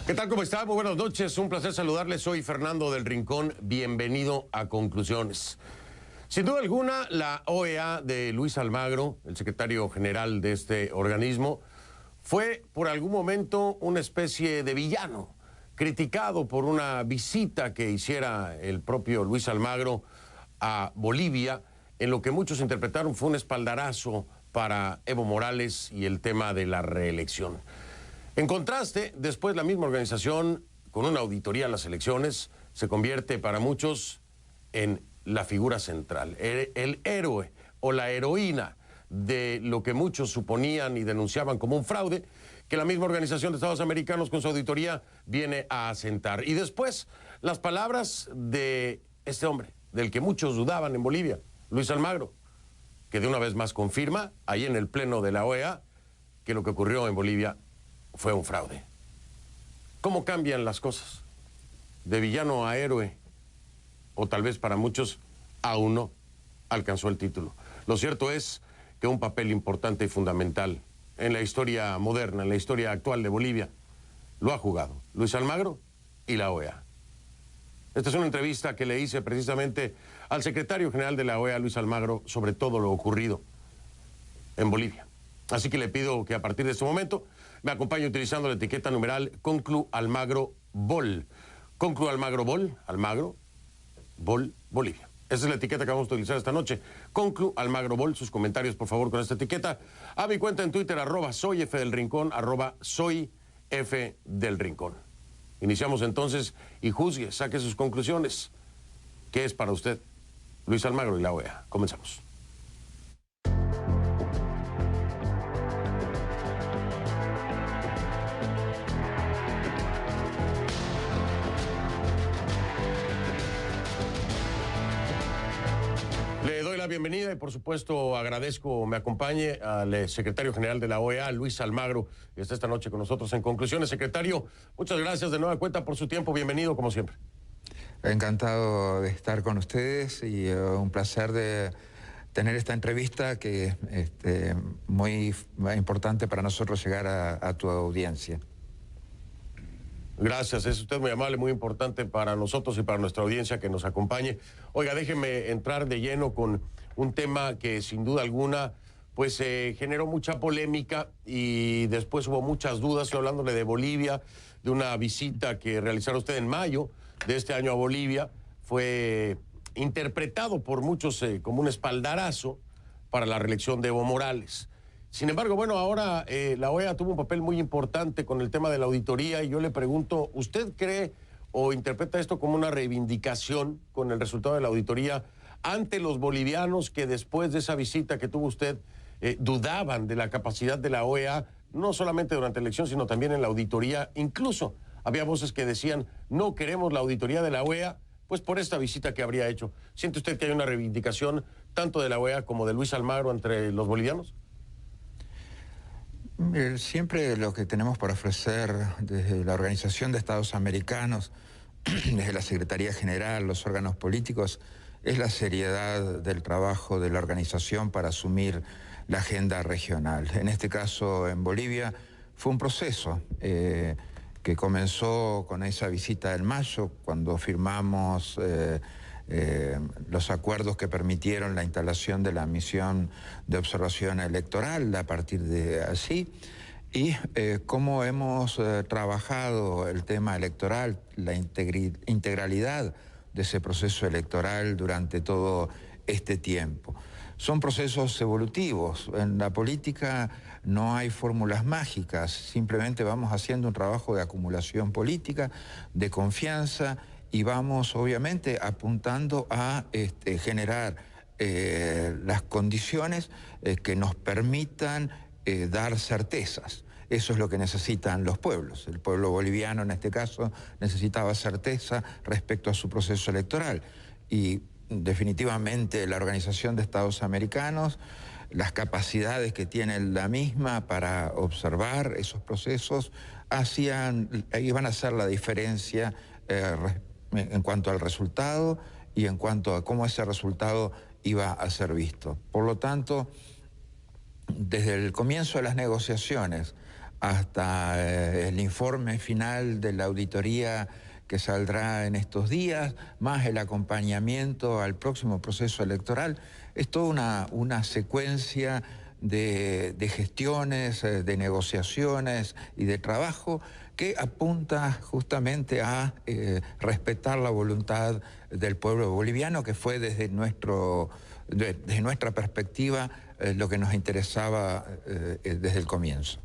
¿Qué tal? ¿Cómo está? Muy buenas noches. Un placer saludarles. Soy Fernando del Rincón. Bienvenido a Conclusiones. Sin duda alguna, la OEA de Luis Almagro, el secretario general de este organismo, fue por algún momento una especie de villano, criticado por una visita que hiciera el propio Luis Almagro a Bolivia, en lo que muchos interpretaron fue un espaldarazo para Evo Morales y el tema de la reelección. En contraste, después la misma organización, con una auditoría a las elecciones, se convierte para muchos en la figura central, el héroe o la heroína de lo que muchos suponían y denunciaban como un fraude, que la misma Organización de Estados Americanos con su auditoría viene a asentar. Y después, las palabras de este hombre, del que muchos dudaban en Bolivia, Luis Almagro, que de una vez más confirma, ahí en el pleno de la OEA, que lo que ocurrió en Bolivia fue un fraude. ¿Cómo cambian las cosas? De villano a héroe, o tal vez para muchos, aún no alcanzó el título. Lo cierto es que un papel importante y fundamental en la historia moderna, en la historia actual de Bolivia, lo ha jugado Luis Almagro y la OEA. Esta es una entrevista que le hice precisamente al secretario general de la OEA, Luis Almagro, sobre todo lo ocurrido en Bolivia. Así que le pido que a partir de este momento me acompañe utilizando la etiqueta numeral Conclu Almagro Bol. Conclu Almagro Bol, Almagro, Bol, Bolivia. Esa es la etiqueta que vamos a utilizar esta noche. Conclu Almagro Bol, sus comentarios por favor con esta etiqueta. A mi cuenta en Twitter, @soyfdelrincón, @soyfdelrincón. Iniciamos entonces y juzgue, saque sus conclusiones. ¿Qué es para usted Luis Almagro y la OEA? Comenzamos. Le doy la bienvenida y por supuesto agradezco me acompañe al secretario general de la OEA, Luis Almagro, que está esta noche con nosotros en Conclusiones. Secretario, muchas gracias de nueva cuenta por su tiempo. Bienvenido como siempre. Encantado de estar con ustedes y un placer de tener esta entrevista que es muy importante para nosotros llegar a tu audiencia. Gracias, es usted muy amable, muy importante para nosotros y para nuestra audiencia que nos acompañe. Oiga, déjeme entrar de lleno con un tema que sin duda alguna pues generó mucha polémica y después hubo muchas dudas. Estoy hablándole de Bolivia, de una visita que realizara usted en mayo de este año a Bolivia. Fue interpretado por muchos como un espaldarazo para la reelección de Evo Morales. Sin embargo, bueno, ahora la OEA tuvo un papel muy importante con el tema de la auditoría y yo le pregunto, ¿usted cree o interpreta esto como una reivindicación con el resultado de la auditoría ante los bolivianos que después de esa visita que tuvo usted dudaban de la capacidad de la OEA, no solamente durante la elección, sino también en la auditoría? Incluso había voces que decían, no queremos la auditoría de la OEA, pues por esta visita que habría hecho. ¿Siente usted que hay una reivindicación tanto de la OEA como de Luis Almagro entre los bolivianos? Siempre lo que tenemos para ofrecer desde la Organización de Estados Americanos, desde la Secretaría General, los órganos políticos, es la seriedad del trabajo de la organización para asumir la agenda regional. En este caso, en Bolivia, fue un proceso que comenzó con esa visita en mayo, cuando firmamos los acuerdos que permitieron la instalación de la misión de observación electoral a partir de allí, y cómo hemos trabajado el tema electoral, la integralidad de ese proceso electoral durante todo este tiempo. Son procesos evolutivos. En la política no hay fórmulas mágicas, simplemente vamos haciendo un trabajo de acumulación política, de confianza, y vamos obviamente apuntando a generar las condiciones que nos permitan dar certezas. Eso es lo que necesitan los pueblos. El pueblo boliviano en este caso necesitaba certeza respecto a su proceso electoral. Y definitivamente la Organización de Estados Americanos, las capacidades que tiene la misma para observar esos procesos, iban a hacer la diferencia en cuanto al resultado y en cuanto a cómo ese resultado iba a ser visto. Por lo tanto, desde el comienzo de las negociaciones hasta el informe final de la auditoría que saldrá en estos días, más el acompañamiento al próximo proceso electoral. Es toda una secuencia de gestiones, de negociaciones y de trabajo que apunta justamente a respetar la voluntad del pueblo boliviano, que fue desde nuestra perspectiva lo que nos interesaba desde el comienzo.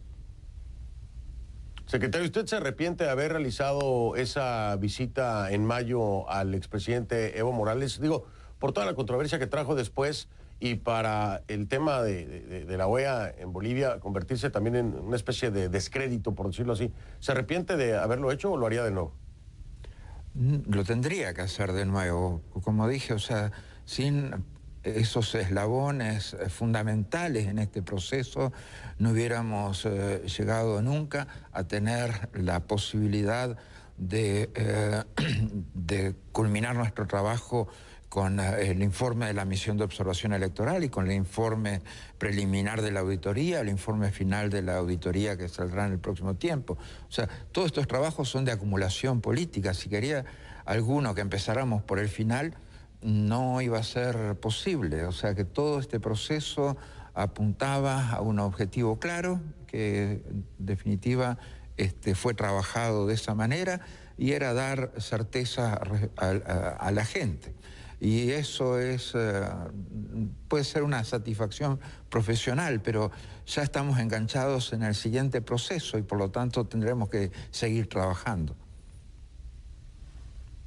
Secretario, ¿usted se arrepiente de haber realizado esa visita en mayo al expresidente Evo Morales? Digo, por toda la controversia que trajo después y para el tema de la OEA en Bolivia convertirse también en una especie de descrédito, por decirlo así. ¿Se arrepiente de haberlo hecho o lo haría de nuevo? Lo tendría que hacer de nuevo. Como dije, o sea, sin esos eslabones fundamentales en este proceso, no hubiéramos llegado nunca a tener la posibilidad de culminar nuestro trabajo con el informe de la misión de observación electoral y con el informe preliminar de la auditoría, el informe final de la auditoría que saldrá en el próximo tiempo. O sea, todos estos trabajos son de acumulación política. Si quería alguno que empezáramos por el final, no iba a ser posible. O sea, que todo este proceso apuntaba a un objetivo claro, que en definitiva fue trabajado de esa manera, y era dar certeza a la gente. Y eso puede ser una satisfacción profesional, pero ya estamos enganchados en el siguiente proceso y por lo tanto tendremos que seguir trabajando.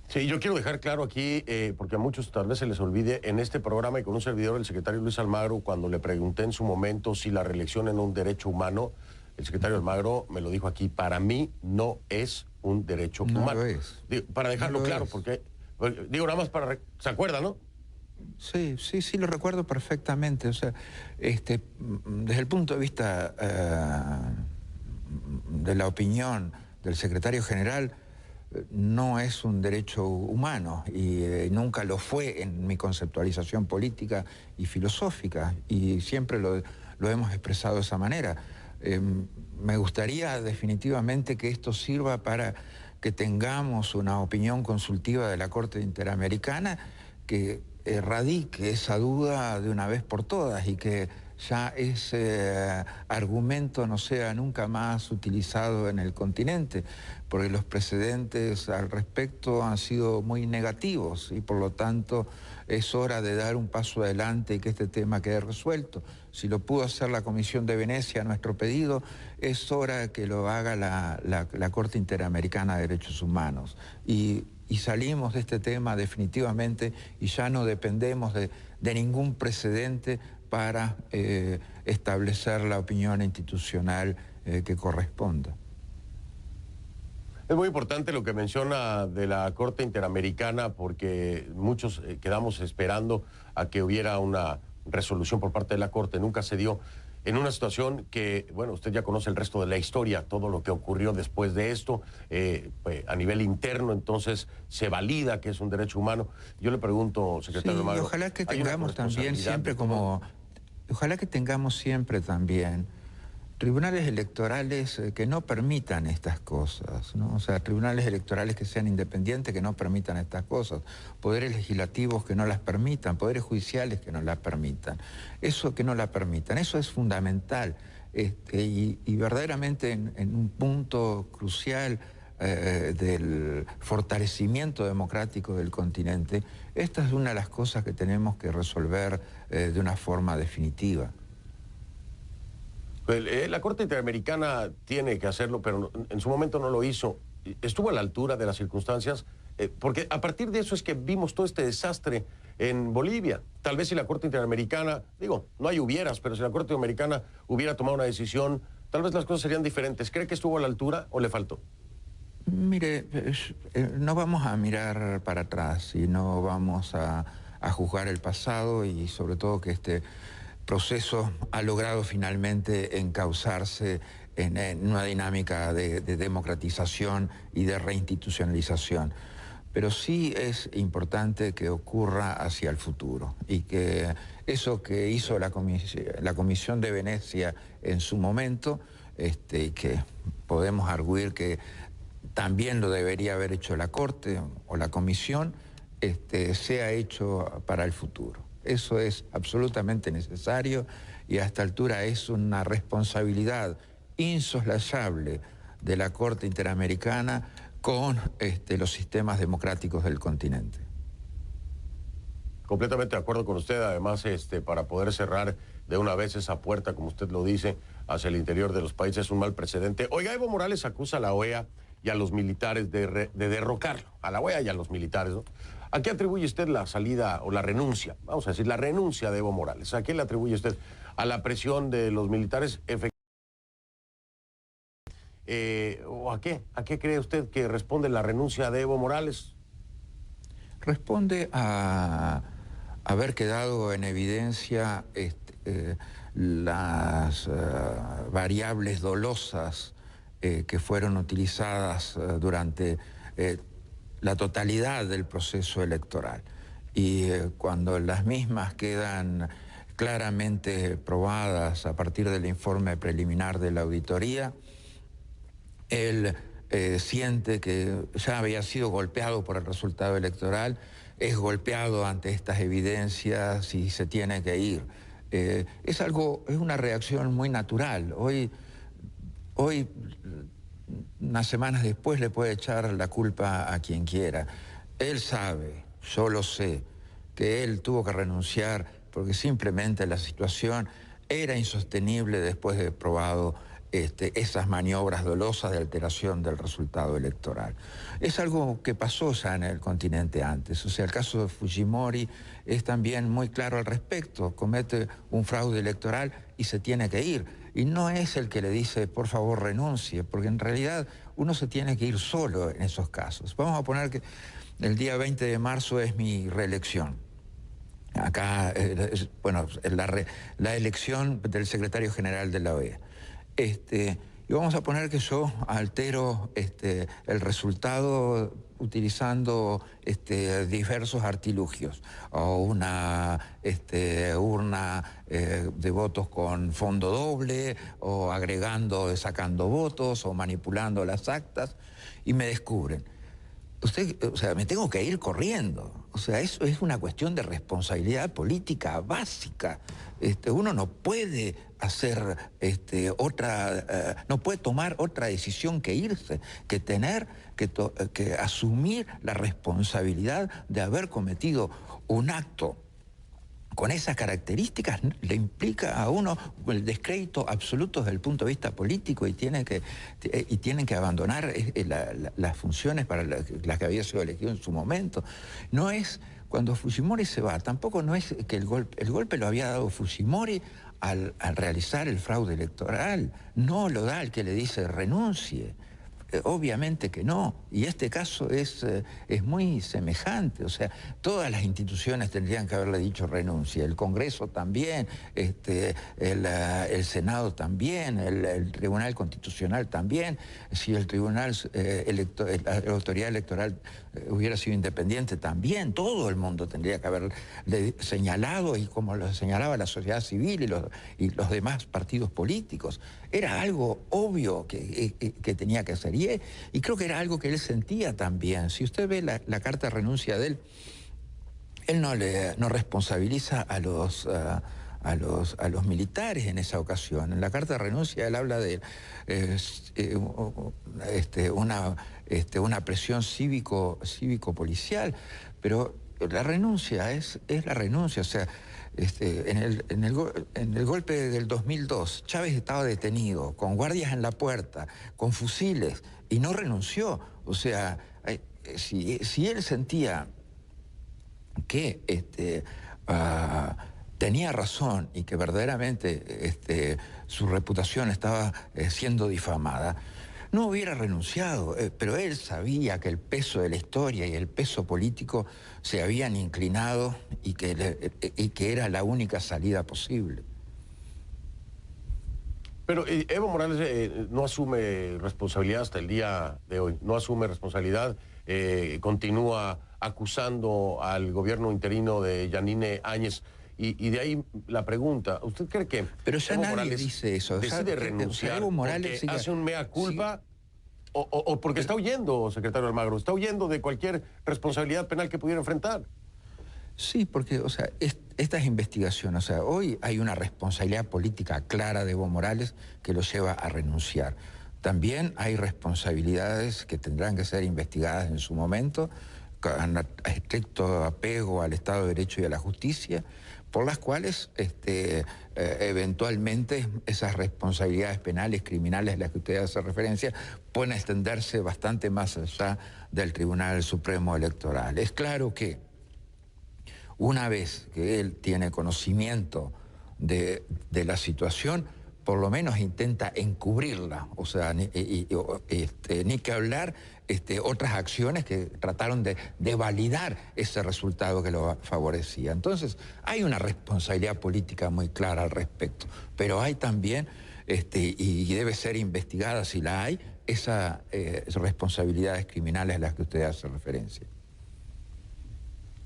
Sí, yo quiero dejar claro aquí, porque a muchos tal vez se les olvide, en este programa y con un servidor, el secretario Luis Almagro, cuando le pregunté en su momento si la reelección era un derecho humano, el secretario Almagro me lo dijo aquí: para mí no es un derecho humano. No lo es. Digo, para dejarlo no claro, es. porque, digo, nada más para... ¿Se acuerda, no? Sí, lo recuerdo perfectamente. O sea, desde el punto de vista de la opinión del secretario general, no es un derecho humano y nunca lo fue en mi conceptualización política y filosófica, y siempre lo hemos expresado de esa manera. Me gustaría definitivamente que esto sirva para que tengamos una opinión consultiva de la Corte Interamericana que erradique esa duda de una vez por todas y que ya ese argumento no sea nunca más utilizado en el continente, porque los precedentes al respecto han sido muy negativos y por lo tanto es hora de dar un paso adelante y que este tema quede resuelto. Si lo pudo hacer la Comisión de Venecia a nuestro pedido, es hora que lo haga la Corte Interamericana de Derechos Humanos. Y salimos de este tema definitivamente y ya no dependemos de ningún precedente para establecer la opinión institucional que corresponda. Es muy importante lo que menciona de la Corte Interamericana, porque muchos quedamos esperando a que hubiera una resolución por parte de la Corte. Nunca se dio, en una situación que, bueno, usted ya conoce el resto de la historia, todo lo que ocurrió después de esto, a nivel interno, entonces se valida que es un derecho humano. Yo le pregunto, secretario Almagro, ojalá que tengamos también siempre ojalá que tengamos siempre también tribunales electorales que no permitan estas cosas, ¿no? O sea, tribunales electorales que sean independientes, que no permitan estas cosas, poderes legislativos que no las permitan, poderes judiciales que no las permitan. Eso que no la permitan, eso es fundamental. Y verdaderamente en un punto crucial del fortalecimiento democrático del continente, esta es una de las cosas que tenemos que resolver de una forma definitiva. La Corte Interamericana tiene que hacerlo, pero en su momento no lo hizo. ¿Estuvo a la altura de las circunstancias? Porque a partir de eso es que vimos todo este desastre en Bolivia. Tal vez si la Corte Interamericana, digo, no hay hubieras, pero si la Corte Interamericana hubiera tomado una decisión, tal vez las cosas serían diferentes. ¿Cree que estuvo a la altura o le faltó? Mire, no vamos a mirar para atrás y no vamos a juzgar el pasado, y sobre todo que este proceso ha logrado finalmente encauzarse en una dinámica de democratización y de reinstitucionalización. Pero sí es importante que ocurra hacia el futuro y que eso que hizo la Comisión de Venecia en su momento y que podemos arguir que también lo debería haber hecho la Corte o la Comisión, sea hecho para el futuro. Eso es absolutamente necesario y a esta altura es una responsabilidad insoslayable de la Corte Interamericana con los sistemas democráticos del continente. Completamente de acuerdo con usted. Además, para poder cerrar de una vez esa puerta, como usted lo dice, hacia el interior de los países, es un mal precedente. Oiga, Evo Morales acusa a la OEA y a los militares de derrocarlo, a la OEA y a los militares, ¿no? ¿A qué atribuye usted la salida o la renuncia? Vamos a decir, la renuncia de Evo Morales. ¿A qué le atribuye usted? ¿A la presión de los militares? ¿O a qué? ¿A qué cree usted que responde la renuncia de Evo Morales? Responde a haber quedado en evidencia las variables dolosas que fueron utilizadas durante la totalidad del proceso electoral. Y cuando las mismas quedan claramente probadas a partir del informe preliminar de la auditoría, él siente que ya había sido golpeado por el resultado electoral, es golpeado ante estas evidencias y se tiene que ir. Es una reacción muy natural. Hoy, unas semanas después, le puede echar la culpa a quien quiera. Él sabe, yo lo sé, que él tuvo que renunciar porque simplemente la situación era insostenible después de probado esas maniobras dolosas de alteración del resultado electoral. Es algo que pasó ya en el continente antes. O sea, el caso de Fujimori es también muy claro al respecto. Comete un fraude electoral y se tiene que ir. Y no es el que le dice, por favor, renuncie, porque en realidad uno se tiene que ir solo en esos casos. Vamos a poner que el día 20 de marzo es mi reelección. Acá, bueno, la elección del secretario general de la OEA. Y vamos a poner que yo altero el resultado utilizando diversos artilugios, o una urna de votos con fondo doble, o agregando, sacando votos, o manipulando las actas, y me descubren. O sea, me tengo que ir corriendo. O sea, eso es una cuestión de responsabilidad política básica. Uno no puede hacer no puede tomar otra decisión que irse, que tener que asumir la responsabilidad de haber cometido un acto con esas características. Le implica a uno el descrédito absoluto desde el punto de vista político y tienen que abandonar las funciones para las que había sido elegido en su momento. No es, cuando Fujimori se va, tampoco no es que el golpe lo había dado Fujimori al realizar el fraude electoral. No lo da el que le dice renuncie. Obviamente que no, y este caso es muy semejante. O sea, todas las instituciones tendrían que haberle dicho renuncia, el Congreso también, el Senado también, el Tribunal Constitucional también. Si el Tribunal, la autoridad electoral hubiera sido independiente también, todo el mundo tendría que haberle señalado, y como lo señalaba la sociedad civil y los demás partidos políticos. Era algo obvio que tenía que ser. Y creo que era algo que él sentía también. Si usted ve la carta de renuncia de él no responsabiliza a los militares en esa ocasión. En la carta de renuncia él habla de una presión cívico-policial, pero la renuncia es la renuncia. O sea, en el golpe del 2002, Chávez estaba detenido, con guardias en la puerta, con fusiles, y no renunció. O sea, si él sentía que tenía razón y que verdaderamente su reputación estaba siendo difamada, no hubiera renunciado, pero él sabía que el peso de la historia y el peso político se habían inclinado y que era la única salida posible. Pero Evo Morales no asume responsabilidad hasta el día de hoy, no asume responsabilidad, continúa acusando al gobierno interino de Yanine Áñez. Y de ahí la pregunta, ¿usted cree que Pero ya Evo nadie Morales dice eso. decide renunciar Evo Morales porque sigue, hace un mea culpa o porque está huyendo, secretario Almagro, está huyendo de cualquier responsabilidad penal que pudiera enfrentar? Sí, porque, o sea, esta es investigación. O sea, hoy hay una responsabilidad política clara de Evo Morales que lo lleva a renunciar. También hay responsabilidades que tendrán que ser investigadas en su momento, con estricto apego al Estado de Derecho y a la justicia, por las cuales eventualmente esas responsabilidades penales, criminales a las que usted hace referencia, pueden extenderse bastante más allá del Tribunal Supremo Electoral. Es claro que una vez que él tiene conocimiento de la situación, por lo menos intenta encubrirla, o sea, ni que hablar otras acciones que trataron de validar ese resultado que lo favorecía. Entonces, hay una responsabilidad política muy clara al respecto, pero hay también, y debe ser investigada si la hay, esas responsabilidades criminales a las que usted hace referencia.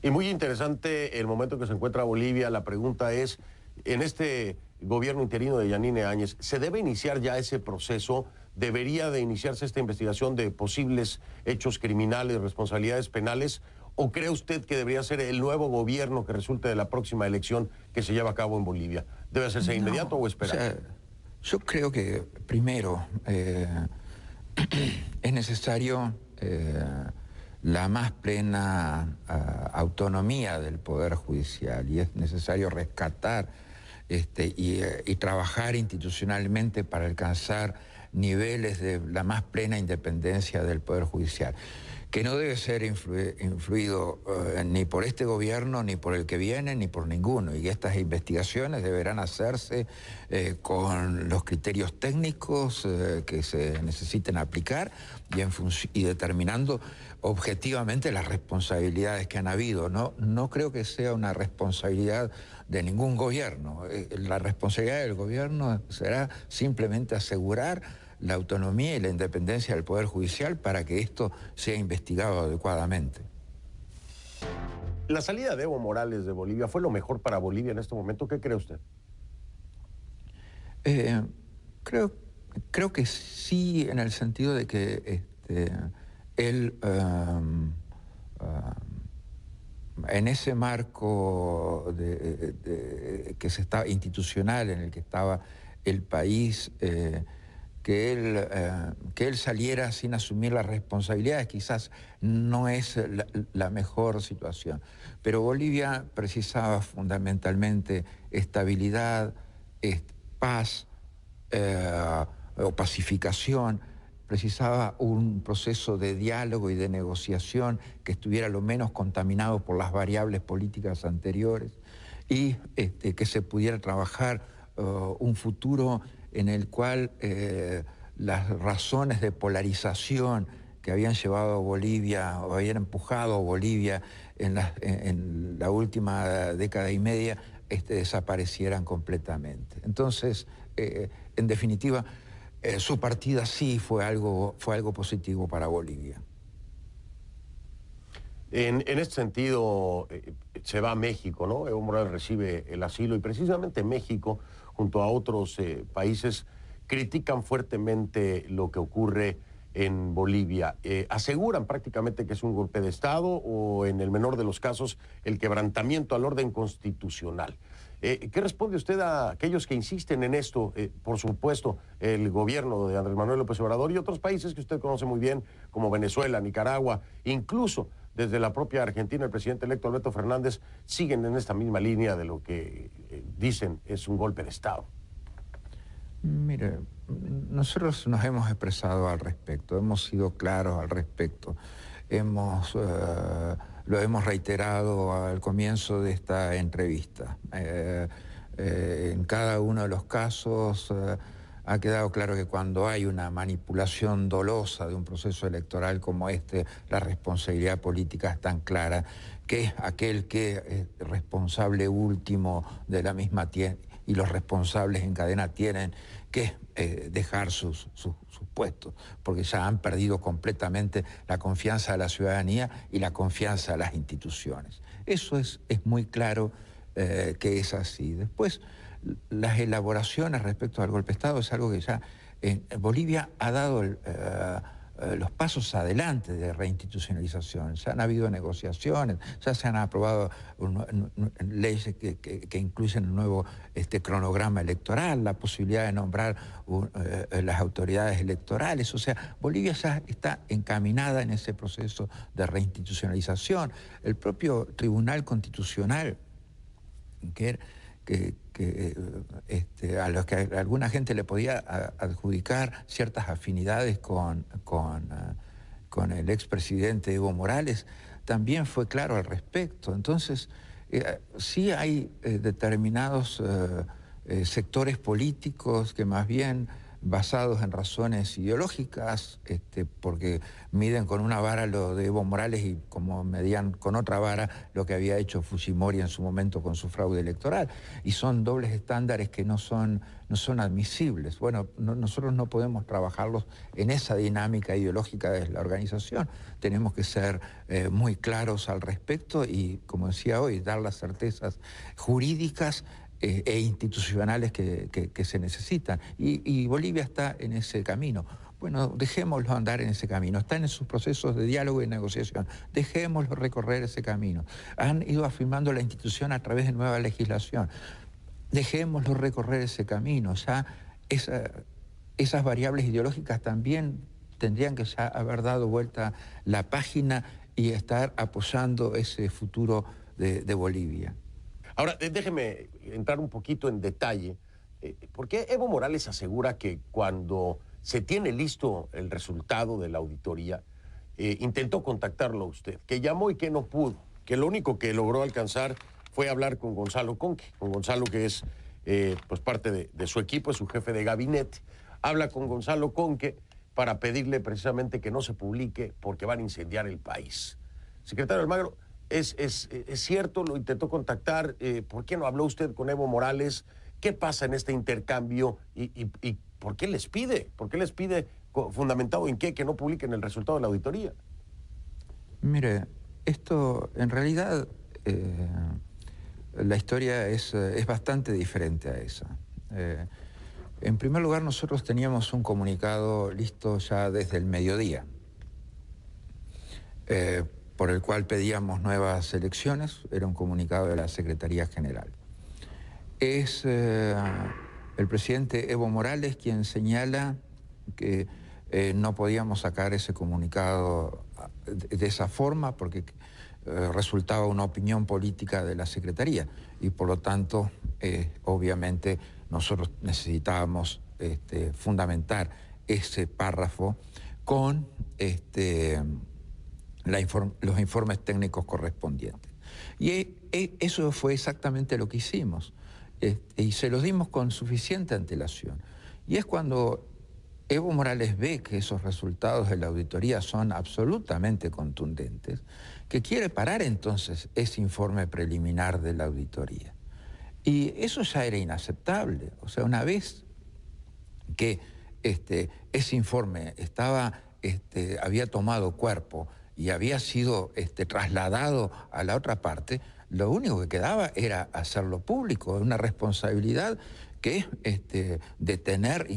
Y muy interesante el momento en que se encuentra Bolivia. La pregunta es, en este gobierno interino de Yanine Áñez, ¿se debe iniciar ya ese proceso? ¿Debería de iniciarse esta investigación de posibles hechos criminales, responsabilidades penales? ¿O cree usted que debería ser el nuevo gobierno que resulte de la próxima elección que se lleva a cabo en Bolivia? ¿Debe hacerse inmediato o esperar? O sea, yo creo que primero es necesario la más plena autonomía del Poder Judicial, y es necesario rescatar y trabajar institucionalmente para alcanzar niveles de la más plena independencia del Poder Judicial, que no debe ser influido ni por este gobierno, ni por el que viene, ni por ninguno. Y estas investigaciones deberán hacerse con los criterios técnicos que se necesiten aplicar y determinando objetivamente las responsabilidades que han habido. No creo que sea una responsabilidad de ningún gobierno. La responsabilidad del gobierno será simplemente asegurar la autonomía y la independencia del Poder Judicial para que esto sea investigado adecuadamente. ¿La salida de Evo Morales de Bolivia fue lo mejor para Bolivia en este momento? ¿Qué cree usted? Creo que sí, en el sentido de que él, en ese marco que se estaba institucional en el que estaba el país, que él saliera sin asumir las responsabilidades quizás no es la mejor situación. Pero Bolivia precisaba fundamentalmente estabilidad, paz o pacificación, precisaba un proceso de diálogo y de negociación que estuviera lo menos contaminado por las variables políticas anteriores y que se pudiera trabajar un futuro en el cual las razones de polarización que habían llevado a Bolivia o habían empujado a Bolivia en la última década y media desaparecieran completamente. Entonces, en definitiva, su partida sí fue algo positivo para Bolivia. En este sentido, se va a México, ¿no? Evo Morales recibe el asilo y precisamente México, junto a otros países, critican fuertemente lo que ocurre en Bolivia. Aseguran prácticamente que es un golpe de Estado o, en el menor de los casos, el quebrantamiento al orden constitucional. ¿Qué responde usted a aquellos que insisten en esto? Por supuesto, el gobierno de Andrés Manuel López Obrador y otros países que usted conoce muy bien, como Venezuela, Nicaragua, incluso desde la propia Argentina, el presidente electo Alberto Fernández, siguen en esta misma línea de lo que dicen es un golpe de Estado. Mire, nosotros nos hemos expresado al respecto, hemos sido claros al respecto, lo hemos reiterado al comienzo de esta entrevista. En cada uno de los casos ha quedado claro que cuando hay una manipulación dolosa de un proceso electoral como este, la responsabilidad política es tan clara que aquel que es responsable último de la misma tiene, y los responsables en cadena tienen que dejar sus puestos, porque ya han perdido completamente la confianza de la ciudadanía y la confianza de las instituciones. Eso es muy claro que es así. Después, las elaboraciones respecto al golpe de Estado es algo que ya Bolivia ha dado los pasos adelante de reinstitucionalización. Ya han habido negociaciones, ya se han aprobado leyes que incluyen un nuevo cronograma electoral, la posibilidad de nombrar las autoridades electorales. O sea, Bolivia ya está encaminada en ese proceso de reinstitucionalización. El propio Tribunal Constitucional, a los que alguna gente le podía adjudicar ciertas afinidades con el expresidente Evo Morales, también fue claro al respecto. Entonces, sí hay determinados sectores políticos que más bien basados en razones ideológicas, porque miden con una vara lo de Evo Morales y como medían con otra vara lo que había hecho Fujimori en su momento con su fraude electoral. Y son dobles estándares que no son admisibles. Bueno, nosotros no podemos trabajarlos en esa dinámica ideológica de la organización. Tenemos que ser muy claros al respecto y, como decía hoy, dar las certezas jurídicas e institucionales que se necesitan. Y Bolivia está en ese camino. Bueno, dejémoslo andar en ese camino. Están en sus procesos de diálogo y negociación. Dejémoslo recorrer ese camino. Han ido afirmando la institución a través de nueva legislación. Dejémoslo recorrer ese camino. Ya esas variables ideológicas también tendrían que ya haber dado vuelta la página y estar apoyando ese futuro de Bolivia. Ahora, déjeme entrar un poquito en detalle. ¿Por qué Evo Morales asegura que cuando se tiene listo el resultado de la auditoría, intentó contactarlo a usted, que llamó y que no pudo, que lo único que logró alcanzar fue hablar con Gonzalo Conque, con Gonzalo que es pues parte de su equipo, es su jefe de gabinete? Habla con Gonzalo Conque para pedirle precisamente que no se publique porque van a incendiar el país. Secretario Almagro, ¿es cierto? ¿Lo intentó contactar? ¿Por qué no habló usted con Evo Morales? ¿Qué pasa en este intercambio? ¿Y por qué les pide? ¿Por qué les pide, fundamentado en qué, que no publiquen el resultado de la auditoría? Mire, esto en realidad la historia es bastante diferente a esa. En primer lugar, nosotros teníamos un comunicado listo ya desde el mediodía, por el cual pedíamos nuevas elecciones. Era un comunicado de la Secretaría General. Es el presidente Evo Morales quien señala que no podíamos sacar ese comunicado de esa forma porque resultaba una opinión política de la Secretaría y por lo tanto, obviamente, nosotros necesitábamos fundamentar ese párrafo con los informes técnicos correspondientes. Y eso fue exactamente lo que hicimos. Y se los dimos con suficiente antelación. Y es cuando Evo Morales ve que esos resultados de la auditoría son absolutamente contundentes, que quiere parar entonces ese informe preliminar de la auditoría. Y eso ya era inaceptable. O sea, una vez que ese informe había tomado cuerpo y había sido trasladado a la otra parte, lo único que quedaba era hacerlo público, una responsabilidad que es detener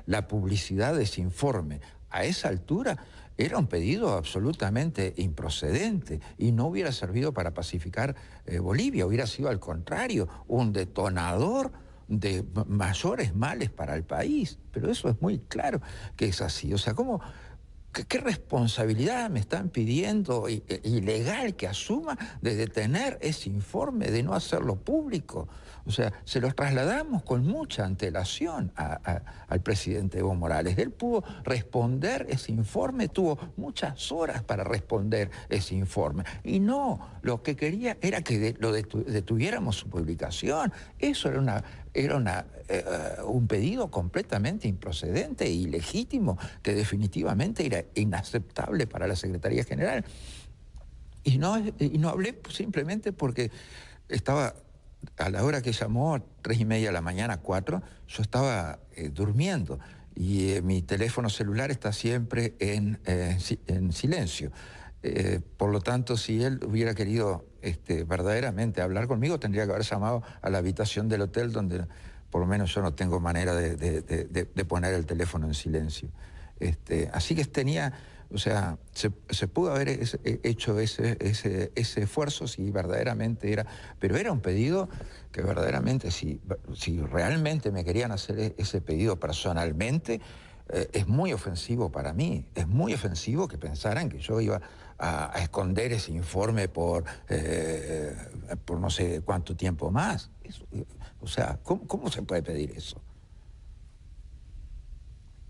la publicidad de ese informe. A esa altura era un pedido absolutamente improcedente y no hubiera servido para pacificar Bolivia, hubiera sido al contrario, un detonador de mayores males para el país. Pero eso es muy claro que es así. O sea, ¿cómo? ¿Qué responsabilidad me están pidiendo ilegal que asuma de detener ese informe, de no hacerlo público? O sea, se los trasladamos con mucha antelación al presidente Evo Morales. Él pudo responder ese informe, tuvo muchas horas para responder ese informe. Y no, lo que quería era que detuviéramos su publicación. Eso era un pedido completamente improcedente e ilegítimo, que definitivamente era inaceptable para la Secretaría General. Y no hablé simplemente porque estaba, a la hora que llamó, 3:30 de la mañana, 4, yo estaba durmiendo. Y mi teléfono celular está siempre en silencio. Por lo tanto, si él hubiera querido verdaderamente hablar conmigo, tendría que haber llamado a la habitación del hotel donde por lo menos yo no tengo manera de poner el teléfono en silencio. Así que tenía, o sea, se pudo haber hecho ese esfuerzo si verdaderamente era, pero era un pedido que verdaderamente, si realmente me querían hacer ese pedido personalmente, es muy ofensivo para mí, es muy ofensivo que pensaran que yo iba a esconder ese informe por no sé cuánto tiempo más. O sea, ¿cómo se puede pedir eso?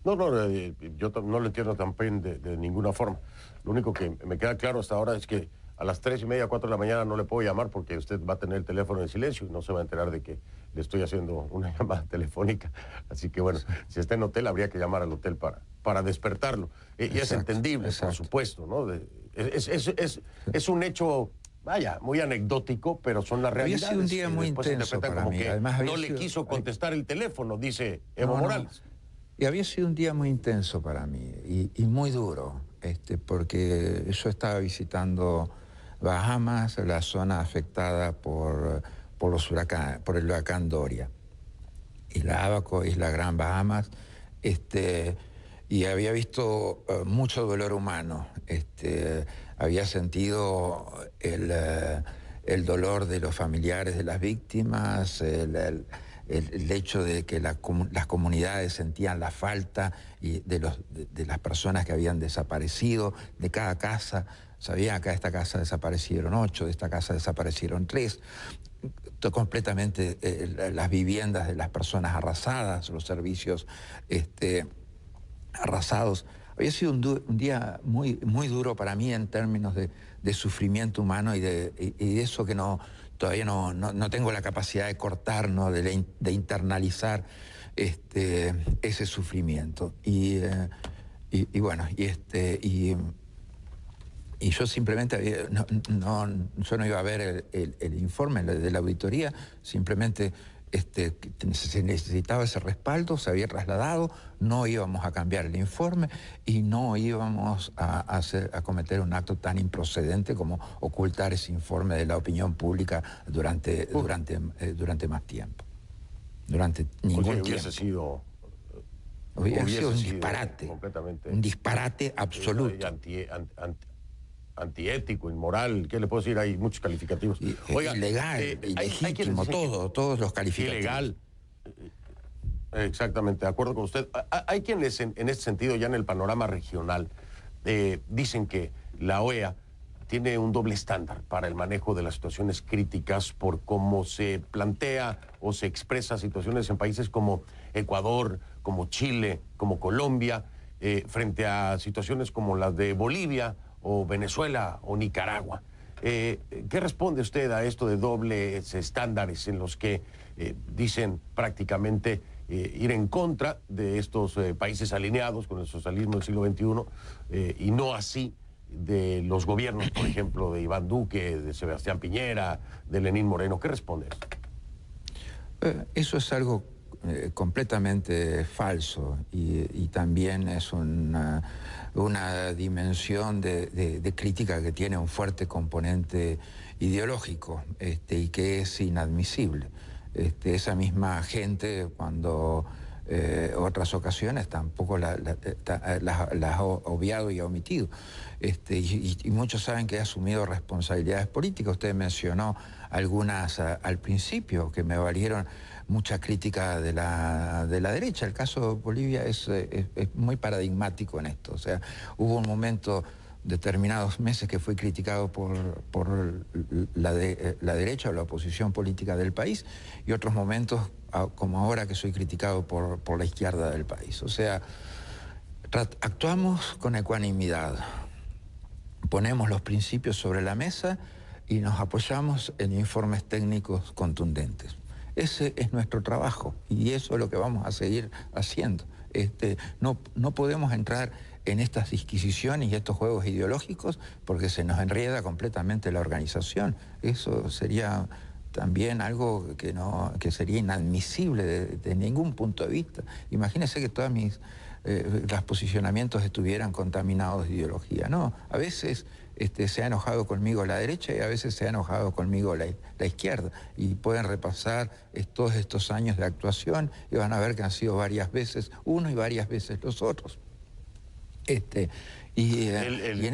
No, yo no lo entiendo también de ninguna forma. Lo único que me queda claro hasta ahora es que a las 3:30, 4 de la mañana no le puedo llamar porque usted va a tener el teléfono en silencio y no se va a enterar de que le estoy haciendo una llamada telefónica. Así que bueno, si está en hotel habría que llamar al hotel para despertarlo. Y es entendible, por supuesto, ¿no? Es un hecho, vaya, muy anecdótico, pero son las realidades. Había sido un día muy intenso para como mí. que Además, no le quiso contestar el teléfono, dice Evo Morales. Y había sido un día muy intenso para mí y muy duro, porque yo estaba visitando Bahamas, la zona afectada por el huracán Doria. Isla Abaco, Isla Gran Bahamas, y había visto mucho dolor humano. Había sentido el dolor de los familiares de las víctimas, el hecho de que las comunidades sentían la falta de las personas que habían desaparecido, de cada casa. Sabía que de esta casa desaparecieron 8, de esta casa desaparecieron 3. Completamente las viviendas de las personas arrasadas, los servicios arrasados. Había sido un día muy, muy duro para mí en términos de sufrimiento humano y de eso que todavía no tengo la capacidad de cortar, ¿no? de internalizar ese sufrimiento. Y bueno, y yo simplemente yo no iba a ver el informe de la auditoría, simplemente se necesitaba ese respaldo, se había trasladado, no íbamos a cambiar el informe y no íbamos a cometer un acto tan improcedente como ocultar ese informe de la opinión pública durante más tiempo. Durante ningún tiempo. Hubiese sido un disparate, un disparate absoluto. Antiético, inmoral, ¿qué le puedo decir? Hay muchos calificativos. Oiga, ilegal, ilegítimo, todos los calificativos. Ilegal. Exactamente, de acuerdo con usted. Hay quienes en este sentido, ya en el panorama regional, dicen que la OEA tiene un doble estándar para el manejo de las situaciones críticas por cómo se plantea o se expresa situaciones en países como Ecuador, como Chile, como Colombia, frente a situaciones como las de Bolivia o Venezuela o Nicaragua. ¿Qué responde usted a esto de dobles estándares en los que dicen prácticamente ir en contra de estos países alineados con el socialismo del siglo XXI y no así de los gobiernos, por ejemplo, de Iván Duque, de Sebastián Piñera, de Lenín Moreno? ¿Qué responde eso? Eso es algo completamente falso y también es una dimensión de crítica que tiene un fuerte componente ideológico y que es inadmisible. Esa misma gente, cuando otras ocasiones tampoco las ha obviado y ha omitido. Y muchos saben que he asumido responsabilidades políticas. Usted mencionó algunas al principio que me valieron mucha crítica de la derecha. El caso de Bolivia es muy paradigmático en esto. O sea, hubo un momento, determinados meses, que fui criticado por la derecha o la oposición política del país, y otros momentos, como ahora, que soy criticado por la izquierda del país. O sea, actuamos con ecuanimidad, ponemos los principios sobre la mesa y nos apoyamos en informes técnicos contundentes. Ese es nuestro trabajo y eso es lo que vamos a seguir haciendo. No podemos entrar en estas disquisiciones y estos juegos ideológicos porque se nos enreda completamente la organización. Eso sería también algo que sería inadmisible de ningún punto de vista. Imagínense que todas mis los posicionamientos estuvieran contaminados de ideología. No, a veces se ha enojado conmigo la derecha y a veces se ha enojado conmigo la izquierda. Y pueden repasar todos estos años de actuación y van a ver que han sido varias veces uno y varias veces los otros. Y en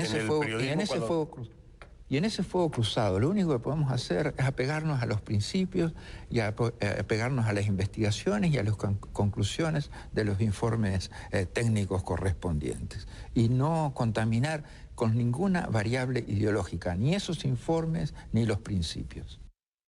ese fuego cruzado, lo único que podemos hacer es apegarnos a los principios y apegarnos a las investigaciones y a las conclusiones de los informes técnicos correspondientes. Y no contaminar con ninguna variable ideológica, ni esos informes ni los principios.